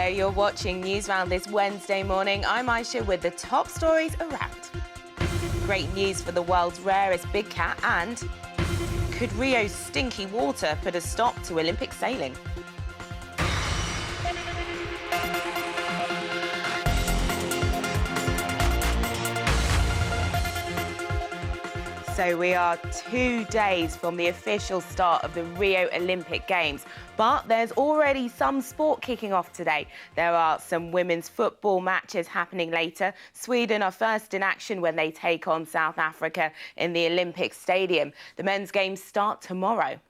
there, you're watching Newsround this Wednesday morning. I'm Aisha with the top stories around. Great news for the world's rarest big cat, and could Rio's stinky water put a stop to Olympic sailing? So we are 2 days from the official start of the Rio Olympic Games, but there's already some sport kicking off today. There are some women's football matches happening later. Sweden are first in action when they take on South Africa in the Olympic Stadium. The men's games start tomorrow.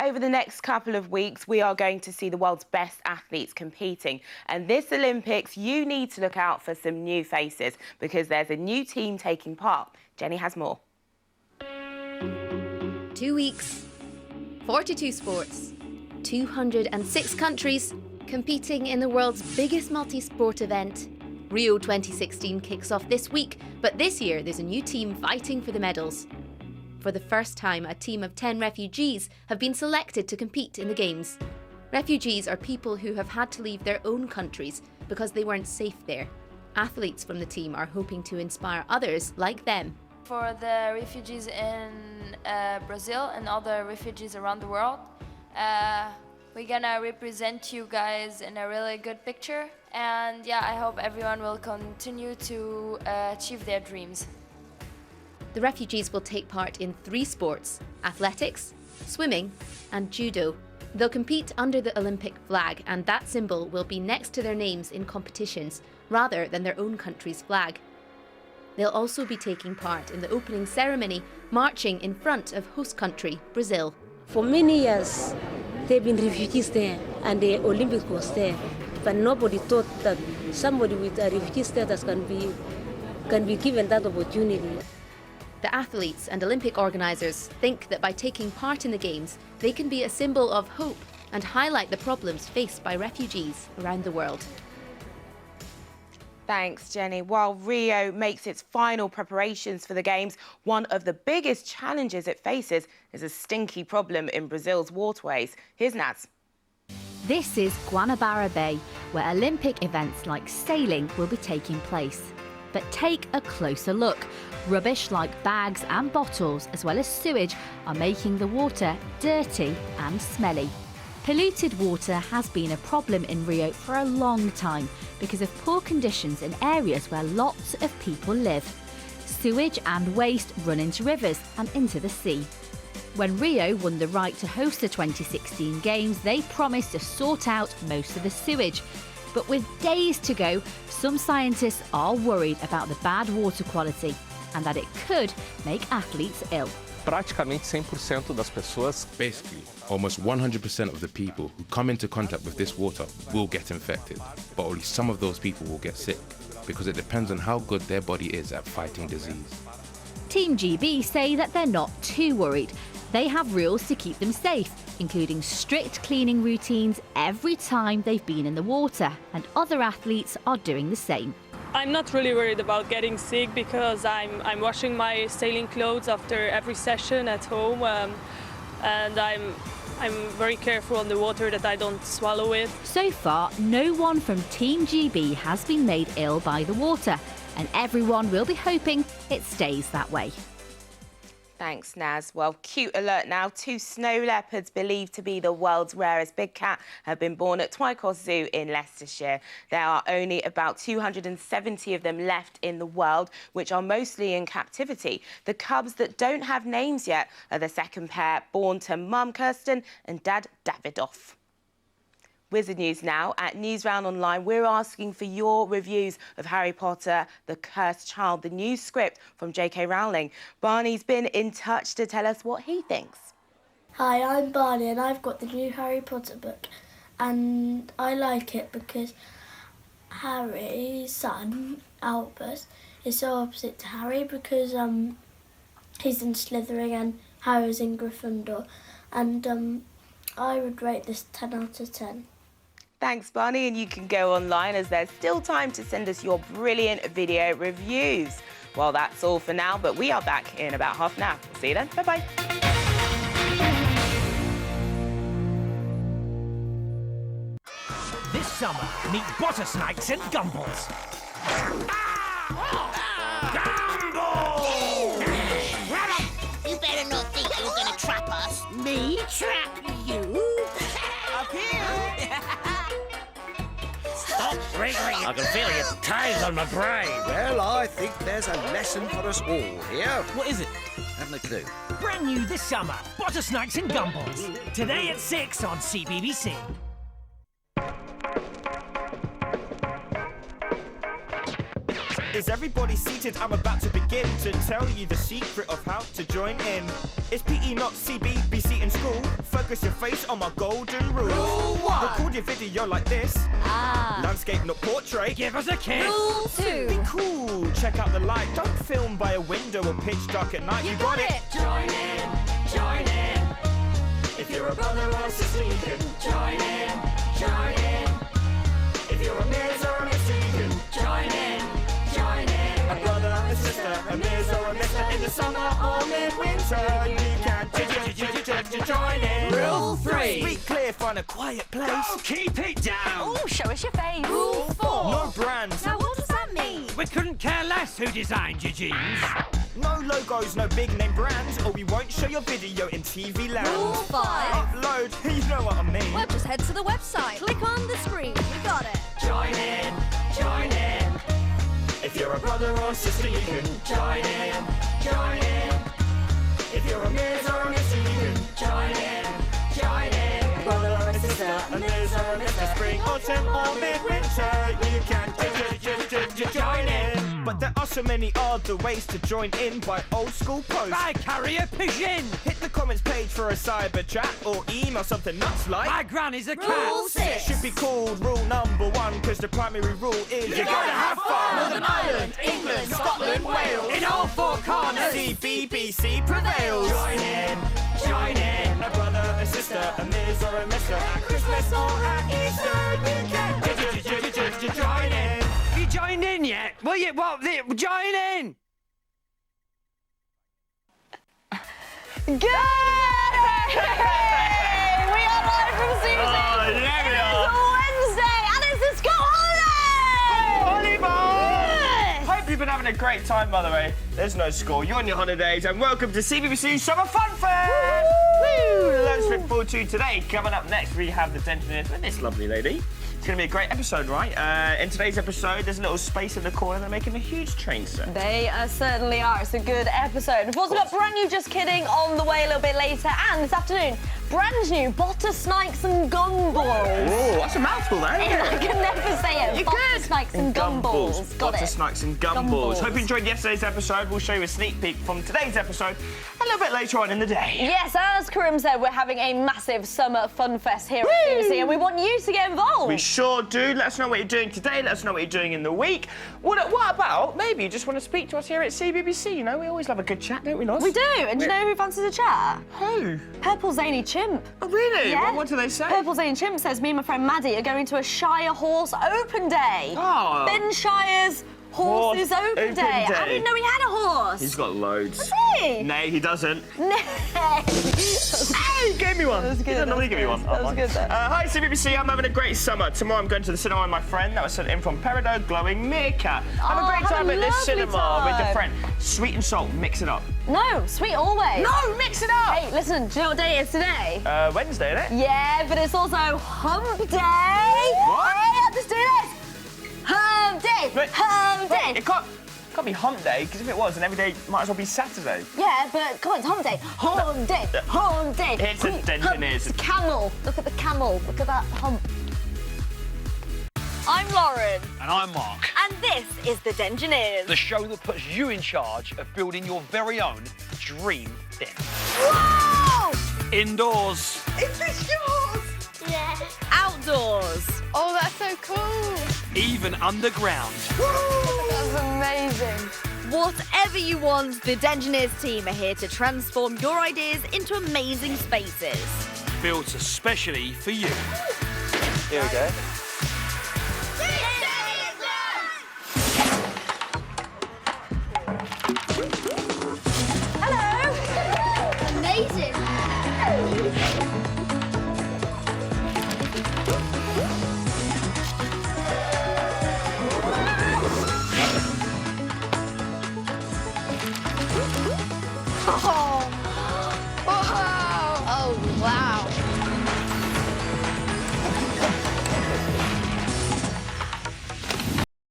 Over the next couple of weeks, we are going to see the world's best athletes competing. And this Olympics, you need to look out for some new faces because there's a new team taking part. Jenny has more. 2 weeks, 42 sports, 206 countries competing in the world's biggest multi-sport event. Rio 2016 kicks off this week, but this year there's a new team fighting for the medals. For the first time, a team of 10 refugees have been selected to compete in the Games. Refugees are people who have had to leave their own countries because they weren't safe there. Athletes from the team are hoping to inspire others like them. For the refugees in Brazil and other refugees around the world, we're gonna represent you guys in a really good picture. And yeah, I hope everyone will continue to achieve their dreams. The refugees will take part in 3 sports: athletics, swimming and judo. They'll compete under the Olympic flag, and that symbol will be next to their names in competitions rather than their own country's flag. They'll also be taking part in the opening ceremony, marching in front of host country, Brazil. For many years, they've been refugees there, and the Olympics was there. But nobody thought that somebody with a refugee status can be given that opportunity. The athletes and Olympic organisers think that by taking part in the Games, they can be a symbol of hope and highlight the problems faced by refugees around the world. Thanks, Jenny. While Rio makes its final preparations for the Games, one of the biggest challenges it faces is a stinky problem in Brazil's waterways. Here's Naz. This is Guanabara Bay, where Olympic events like sailing will be taking place. But take a closer look. Rubbish like bags and bottles, as well as sewage, are making the water dirty and smelly. Polluted water has been a problem in Rio for a long time because of poor conditions in areas where lots of people live. Sewage and waste run into rivers and into the sea. When Rio won the right to host the 2016 Games, they promised to sort out most of the sewage. But with days to go, some scientists are worried about the bad water quality and that it could make athletes ill. Praticamente 100% das pessoas. Basically, almost 100% of the people who come into contact with this water will get infected, but only some of those people will get sick because it depends on how good their body is at fighting disease. Team GB say that they're not too worried. They have rules to keep them safe, including strict cleaning routines every time they've been in the water, and other athletes are doing the same. I'm not really worried about getting sick because I'm washing my sailing clothes after every session at home, and I'm very careful on the water that I don't swallow it. So far, no one from Team GB has been made ill by the water, and everyone will be hoping it stays that way. Thanks, Naz. Well, cute alert now. 2 snow leopards believed to be the world's rarest big cat have been born at Twycross Zoo in Leicestershire. There are only about 270 of them left in the world, which are mostly in captivity. The cubs that don't have names yet are the second pair born to Mum Kirsten and Dad Davidoff. Wizard News now. At Newsround Online, we're asking for your reviews of Harry Potter, The Cursed Child, the new script from J.K. Rowling. Barney's been in touch to tell us what he thinks. Hi, I'm Barney and I've got the new Harry Potter book, and I like it because Harry's son, Albus, is so opposite to Harry because he's in Slytherin and Harry's in Gryffindor, and I would rate this 10 out of 10. Thanks, Barney, and you can go online as there's still time to send us your brilliant video reviews. Well, that's all for now, but we are back in about half an hour. See you then. Bye-bye. This This summer, meet butter snakes and gumballs. You better not think you're gonna trap us. Me trap you? Up here! Stop wriggling. I can feel your toes on my brain. Well, I think there's a lesson for us all here. What is it? Haven't a clue. Brand new this summer, butter snakes and gumballs. Today at 6 on CBBC. Is everybody seated? I'm about to begin to tell you the secret of how to join in. It's PE, not CBBC in school. Focus your face on my golden rule. Rule 1. Record your video like this. Landscape, not portrait. Give us a kiss. Rule 2. Be cool. Check out the light. Don't film by a window or pitch dark at night. You got it. Join in. Join in. If you're a brother or a sister, you can join in. Join in. If you're a Miz or a Mister, you can join in. Join in. A brother, a sister, a Miz or a Mister. In the summer or midwinter, you can join in. Rule 3. Speak clear, find a quiet place. Oh, keep it down. Oh, show us your face. Rule 4. No brands. Now what does that mean? We couldn't care less who designed your jeans. No logos, no big name brands, or we won't show your video in TV land. Rule 5. Upload, you know what I mean. Well, just head to the website. Click on the screen. You got it. Join in, join in. If you're a brother or sister, you can join in, join in. If you're a Miz or a Mister, you can join in, join in. A brother or a sister, a Miz or a Mister. Spring, autumn or midwinter, you can join in. But there are so many other ways to join in by old school posts. I carry a pigeon. Hit the comments page for a cyber chat or email something nuts like My granny's a cat. Rule 6. should be called rule number 1, because the primary rule is you gotta have fun. Northern Ireland, England, Scotland, Wales. In all four corners. CBBC prevails. Join in, join in. A brother, a sister, a Miz or a Mister. At Christmas or at Easter, you can join in. Have you joined in yet? Will you? What? Join in. Good! We are live from CBBC. Oh, there we are. It's Wednesday, and it's the school holiday! Volleyball! Hope you've been having a great time, by the way. There's no school, you're on your holidays, and welcome to CBBC Summer Fun Fest! Woo! Loads to look forward to today. Coming up next, we have the Dentoners with this lovely lady. It's going to be a great episode, right? In today's episode, there's a little space in the corner. They're making a huge train set. They certainly are. It's a good episode. We've also got brand new Just Kidding on the way a little bit later. And this afternoon, brand new Butter Snakes and Gumballs. Oh, that's a mouthful, there, isn't it? I can never say it. You Butter could. Snakes and Gumballs. Got Butter it. Snakes and Gumballs. Gumballs. Hope you enjoyed yesterday's episode. We'll show you a sneak peek from today's episode a little bit later on in the day. Yes, as Karim said, we're having a massive summer fun fest here at CBBC, and we want you to get involved. We sure do. Let us know what you're doing today. Let us know what you're doing in the week. What about maybe you just want to speak to us here at CBBC? You know, we always love a good chat, don't we, Nos? We do. And do you know who fancies a chat? Who? Purple Zany Chimp. Oh, really? Yeah. What do they say? Purple Zany Chimp says, me and my friend Maddie are going to a Shire Horse Open Day. Oh. Ben Shire's Horses Open Day. I didn't know he had a horse. He's got loads. Does he? Nay, he doesn't. Nay. Hey, he gave me one. That was good. He doesn't normally give me one. That was good, though. Hi, CBBC. I'm having a great summer. Tomorrow I'm going to the cinema with my friend. That was sent in from Peridot Glowing Meerkat. Have a great time at this cinema with your friend. Sweet and salt, mix it up. No, sweet always. No, mix it up. Hey, listen, do you know what day it is today? Wednesday, isn't it? Yeah, but it's also Hump Day. What? Hey, let's do this. Hump Day. But- Hump Day. It can't be hump day, because if it was, then every day might as well be Saturday. Yeah, but come on, it's Hump Day. Hump Day. Hump Day. It's the Dentoners. It's a camel. Look at the camel. Look at that hump. I'm Lauren. And I'm Mark. And this is the Dentoners. The show that puts you in charge of building your very own dream den. Whoa! Indoors. Is this yours? Yeah. Outdoors. Oh, that's so cool. Even underground. That's amazing. Whatever you want, the Dentoners team are here to transform your ideas into amazing spaces. Built especially for you. Here we go. Hello. Amazing. Oh,